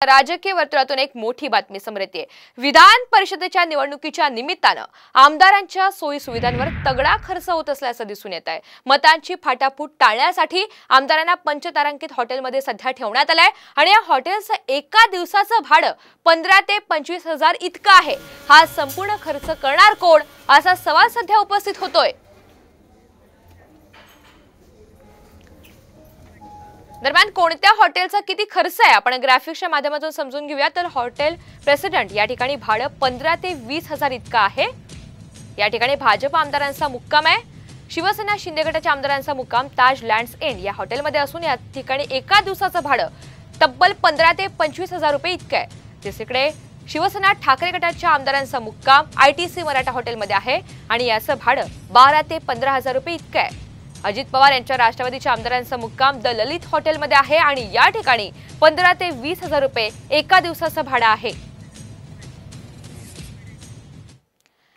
राजकीय वर्तुळातून एक मोठी बातमी समोर येते। विधान परिषदेच्या निवडणुकीच्या निमित्तानं आमदारांच्या सोयी सुविधांवर तगडा खर्च होत असल्याचं दिसून येत आहे। मतांची फाटाफूट टाळण्यासाठी आमदारांना पंचतारांकित हॉटेलमध्ये सध्या ठेवण्यात आलंय आणि या हॉटेलचं एका दिवसाचं भाडं 15 ते 25 हजार इतकं आहे। हा संपूर्ण खर्च करणार कोण असा सवाल सध्या उपस्थित होतोय। दरम्यान कोणत्या हॉटेलचा किती खर्च आहे आपण ग्राफिक्सच्या माध्यमातून समजून घेऊया। तर हॉटेल प्रेसिडेंट या ठिकाणी भाडं 15 ते 20 हजार इतकं आहे। या ठिकाणी भाजप आमदारांचा मुक्काम आहे। शिवसेना शिंदे गटाच्या आमदारांचा मुक्काम ताज लँड्स एंड या हॉटेलमध्ये असून या ठिकाणी एका दिवसाचं भाडं तब्बल 15 ते 25 हजार रुपये इतकं आहे। दुसरीकडे शिवसेना ठाकरे गटाच्या आमदारांचा मुक्काम ITC मराठा हॉटेलमध्ये आहे आणि याचं भाडं 12 ते 15 हजार रुपये इतकं आहे। अजित पवार यांच्या राष्ट्रवादीच्या आमदारांचा मुक्काम द ललित हॉटेलमध्ये आहे आणि या ठिकाणी 15 ते 20 हजार रुपये एका दिवसाचं भाडं आहे।